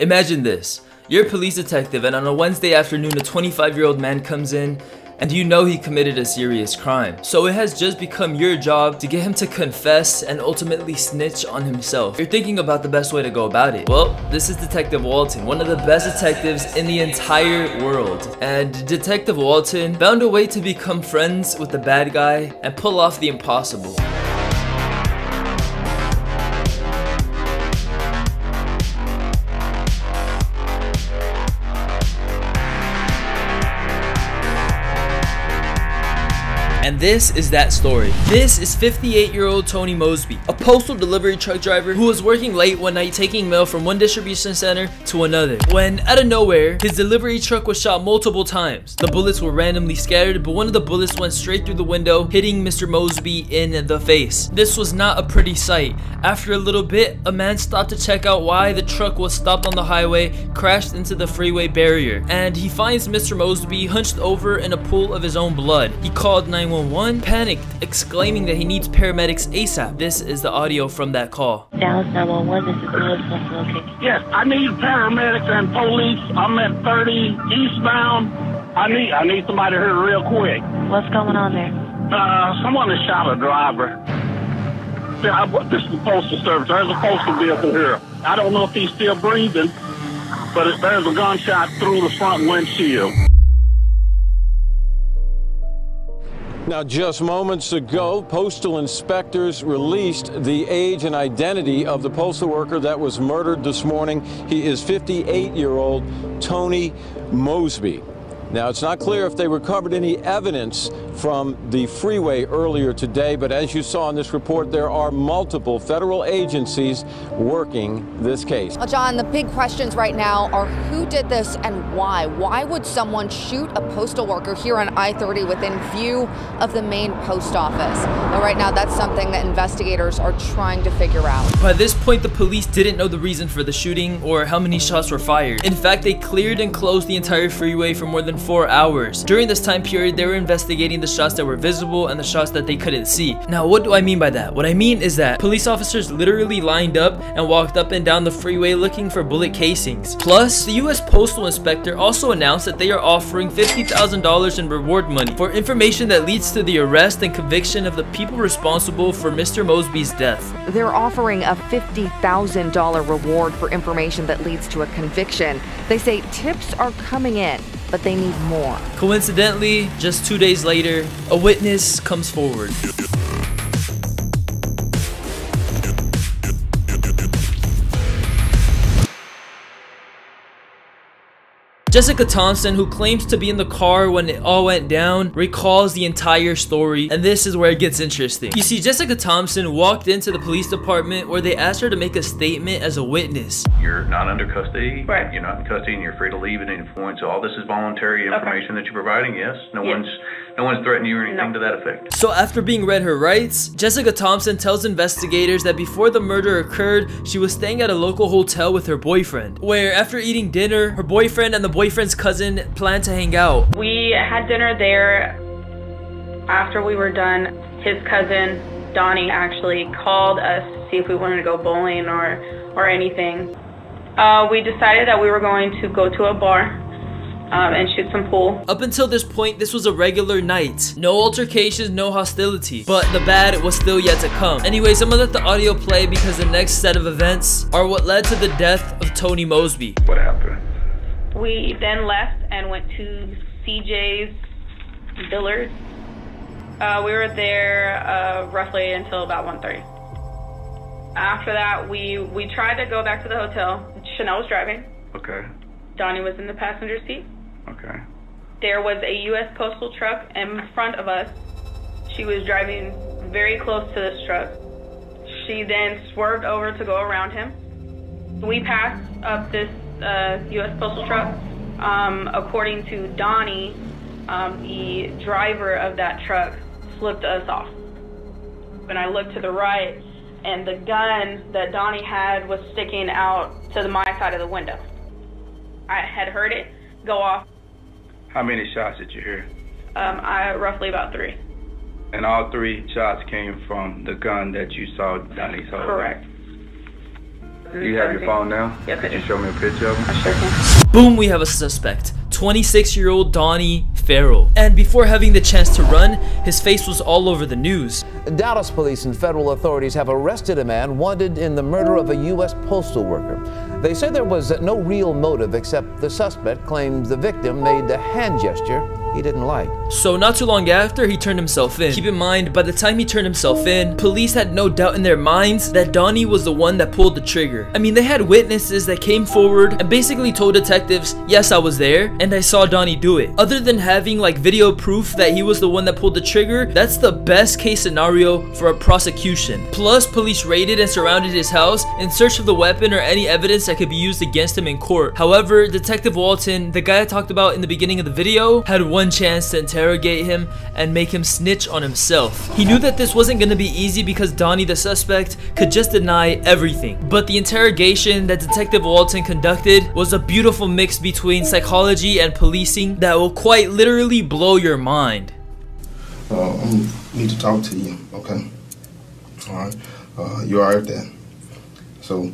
Imagine this. You're a police detective and on a Wednesday afternoon a 25-year-old man comes in and you know he committed a serious crime. So it has just become your job to get him to confess and ultimately snitch on himself. You're thinking about the best way to go about it. Well, this is Detective Walton, one of the best detectives in the entire world. And Detective Walton found a way to become friends with the bad guy and pull off the impossible. And this is that story. This is 58-year-old Tony Mosby, a postal delivery truck driver who was working late one night taking mail from one distribution center to another, when out of nowhere, his delivery truck was shot multiple times. The bullets were randomly scattered, but one of the bullets went straight through the window, hitting Mr. Mosby in the face. This was not a pretty sight. After a little bit, a man stopped to check out why the truck was stopped on the highway, crashed into the freeway barrier, and he finds Mr. Mosby hunched over in a pool of his own blood. He called 911, panicked, exclaiming that he needs paramedics ASAP. This is the audio from that call. Dallas 911, this is Liz. Yes, I need paramedics and police. I'm at 30 eastbound. I need somebody here real quick. What's going on there? Someone has shot a driver. This is the Postal Service. There's a postal vehicle here. I don't know if he's still breathing, but there's a gunshot through the front windshield. Now, just moments ago, postal inspectors released the age and identity of the postal worker that was murdered this morning. He is 58-year-old Tony Mosby. Now, it's not clear if they recovered any evidence from the freeway earlier today, but as you saw in this report, there are multiple federal agencies working this case. Well, John, the big questions right now are who did this and why? Why would someone shoot a postal worker here on I-30 within view of the main post office? Well, right now, that's something that investigators are trying to figure out. By this point, the police didn't know the reason for the shooting or how many shots were fired. In fact, they cleared and closed the entire freeway for more than 4 hours. During this time period, they were investigating the shots that were visible and the shots that they couldn't see. Now, what do I mean by that? What I mean is that police officers literally lined up and walked up and down the freeway looking for bullet casings. Plus, the U.S. Postal Inspector also announced that they are offering $50,000 in reward money for information that leads to the arrest and conviction of the people responsible for Mr. Mosby's death. They're offering a $50,000 reward for information that leads to a conviction. They say tips are coming in, but they need more. Coincidentally, just 2 days later, a witness comes forward. Jessica Thompson, who claims to be in the car when it all went down, recalls the entire story, and this is where it gets interesting. You see, Jessica Thompson walked into the police department where they asked her to make a statement as a witness. You're not under custody, Right. You're not in custody, and you're free to leave at any point, so all this is voluntary information that you're providing, yes? No one's threatening you or anything to that effect. So after being read her rights, Jessica Thompson tells investigators that before the murder occurred, she was staying at a local hotel with her boyfriend, where after eating dinner, her boyfriend and the boyfriend's cousin planned to hang out. We had dinner there. After we were done, his cousin, Donnie, actually called us to see if we wanted to go bowling or anything. We decided that we were going to go to a bar and shoot some pool. Up until this point, this was a regular night. No altercations, no hostility. But the bad was still yet to come. Anyways, I'm gonna let the audio play because the next set of events are what led to the death of Tony Mosby. What happened? We then left and went to CJ's Dillard's. We were there roughly until about 1:30. After that, we tried to go back to the hotel. Chanel was driving. Okay. Donnie was in the passenger seat. Okay. There was a U.S. postal truck in front of us. She was driving very close to this truck. She then swerved over to go around him. We passed up this U.S. postal truck. According to Donnie, the driver of that truck flipped us off. When I looked to the right, and the gun that Donnie had was sticking out to my side of the window. I had heard it go off. How many shots did you hear? Roughly about 3. And all 3 shots came from the gun that you saw Donnie hold? Correct. You have your phone now? Yes, I do. Can you show me a picture of him? I sure can. Boom, we have a suspect. 26-year-old Donnie Farrel. And before having the chance to run, his face was all over the news. Dallas police and federal authorities have arrested a man wanted in the murder of a U.S. postal worker. They say there was no real motive except the suspect claims the victim made a hand gesture he didn't like. So not too long after, he turned himself in. Keep in mind, by the time he turned himself in, police had no doubt in their minds that Donnie was the one that pulled the trigger. I mean, they had witnesses that came forward and basically told detectives, yes, I was there and I saw Donnie do it. Other than having like video proof that he was the one that pulled the trigger, that's the best case scenario for a prosecution. Plus, police raided and surrounded his house in search of the weapon or any evidence that could be used against him in court. However, Detective Walton, the guy I talked about in the beginning of the video, had one chance to interrogate him and make him snitch on himself. He knew that this wasn't going to be easy because Donnie, the suspect, could just deny everything. But the interrogation that Detective Walton conducted was a beautiful mix between psychology and policing that will quite literally blow your mind. I need to talk to you, okay? All right. You all right with that? So,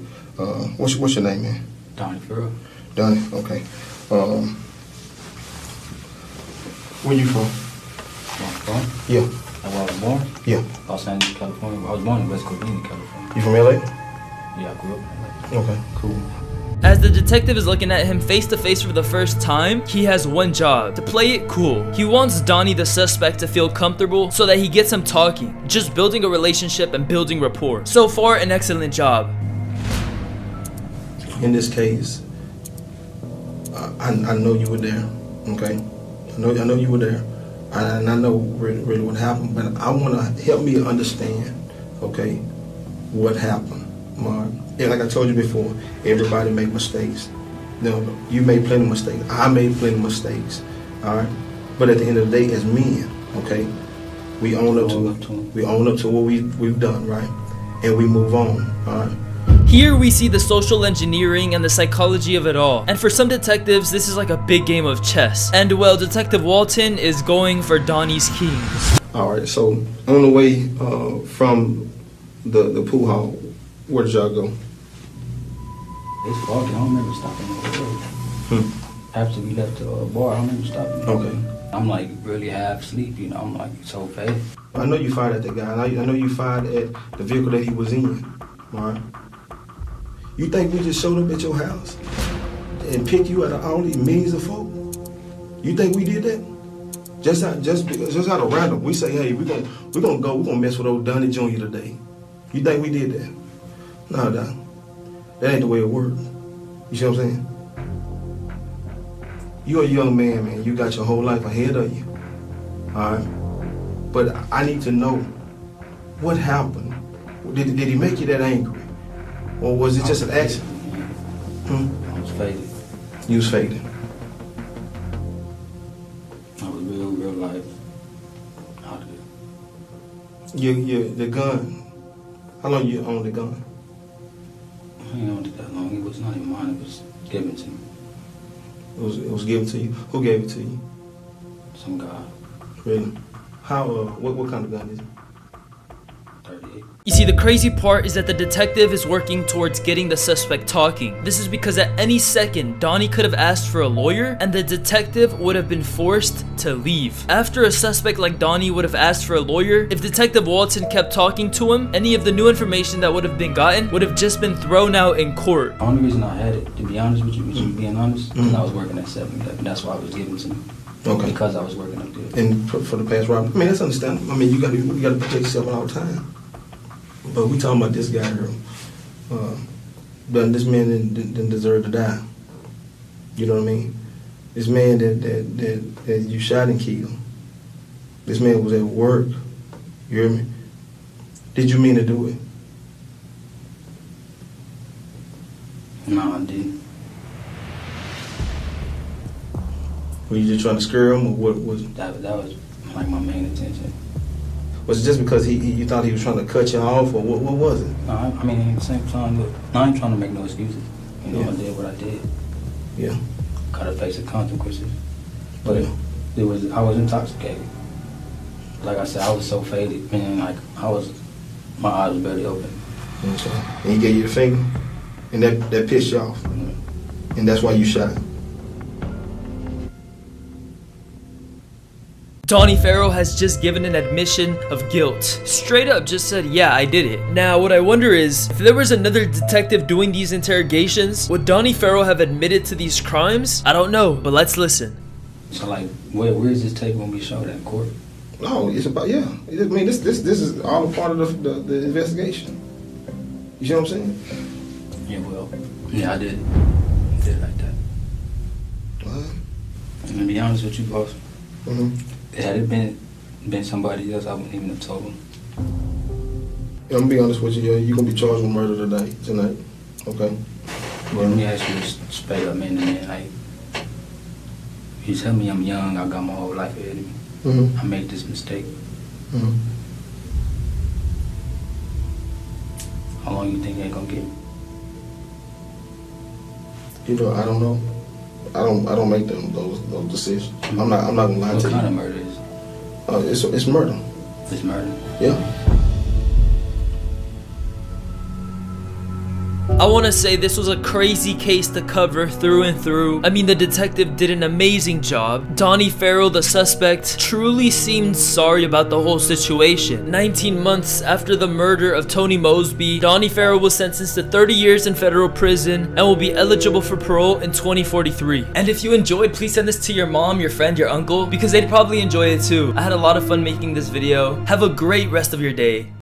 what's your name, man? Donnie Farrel. Donnie, okay. Where you from? From? Yeah. Where I was born? Yeah. Los Angeles, California. I was born in West Covina, California. You from LA? Yeah, I grew up in LA. Okay, cool. As the detective is looking at him face to face for the first time, he has one job: to play it cool. He wants Donnie, the suspect, to feel comfortable so that he gets him talking, just building a relationship and building rapport. So far, an excellent job. In this case, I know you were there, okay? I know you were there, and I know really what happened, but I want to help me understand, okay, what happened, Mark. And like I told you before, everybody make mistakes. You made plenty of mistakes. I made plenty of mistakes, all right? But at the end of the day, as men, okay, we own up to what we've done, right? And we move on, all right? Here we see the social engineering and the psychology of it all. And for some detectives, this is like a big game of chess. And well, Detective Walton is going for Donnie's king. Alright, so on the way from the pool hall, where did y'all go? It's foggy. I don't remember stopping on the road. After we left the bar, I don't remember stopping. Okay. I'm like really half asleep, you know. I'm like so faded. I know you fired at that guy. I know you fired at the vehicle that he was in. Alright. You think we just showed up at your house and picked you out of all these millions of folk? You think we did that? Just out of random. We say, hey, we're gonna mess with old Donnie Jr. today. You think we did that? No, Doc. That ain't the way it works. You see what I'm saying? You're a young man. You got your whole life ahead of you. Alright? But I need to know what happened. Did he make you that angry? Or was it just an accident? I was faded. You was faded. I was real life out of it. The gun. How long you owned the gun? I ain't owned it that long. It was not even mine. It was given to me. It was given to you. Who gave it to you? Some guy. Really? How? What kind of gun is it? 38. You see, the crazy part is that the detective is working towards getting the suspect talking. This is because at any second, Donnie could have asked for a lawyer and the detective would have been forced to leave. After a suspect like Donnie would have asked for a lawyer, if Detective Walton kept talking to him, any of the new information that would have been gotten would have just been thrown out in court. The only reason I had it, to be honest with you, being honest, is I was working at 7-Eleven. That's why I was given to me. Okay. Because I was working up there. And for the past robbery, I mean, that's understandable. I mean, you got to protect yourself all the time. But we talking about this guy here. But this man didn't deserve to die. You know what I mean? This man that you shot and killed. This man was at work. You hear me? Did you mean to do it? No, I didn't. Were you just trying to scare him, or what was it? That was like my main intention. Was it just because you thought he was trying to cut you off, or what was it? No, I mean, at the same time, look, I ain't trying to make no excuses. You know, I did what I did. Yeah. Gotta face the consequences. But I was intoxicated. Like I said, I was so faded, man. Like my eyes was barely open. Okay. And he gave you the finger? And that pissed you off. And that's why you shot. Donnie Farrel has just given an admission of guilt. Straight up just said, yeah, I did it. Now, what I wonder is, if there was another detective doing these interrogations, would Donnie Farrel have admitted to these crimes? I don't know, but let's listen. So like, where is this tape gonna be showed at court? No, it's about, yeah. I mean, this is all a part of the investigation. You see what I'm saying? Yeah, well, yeah, I did like that. I'm gonna be honest with you, boss. Had it been somebody else, I wouldn't even have told them. Yeah, I'm gonna be honest with you. You're gonna be charged with murder tonight. Okay. Well, let me ask you this straight up, man. Like, you tell me I'm young. I got my whole life ahead of me. I made this mistake. How long you think they gonna give me? You know, I don't know. I don't make those decisions. I'm not gonna lie to you. What kind of murder is it? It's murder. It's murder? Yeah. I want to say this was a crazy case to cover through and through. I mean, the detective did an amazing job. Donnie Farrel, the suspect, truly seemed sorry about the whole situation. 19 months after the murder of Tony Mosby, Donnie Farrel was sentenced to 30 years in federal prison and will be eligible for parole in 2043. And if you enjoyed, please send this to your mom, your friend, your uncle, because they'd probably enjoy it too. I had a lot of fun making this video. Have a great rest of your day.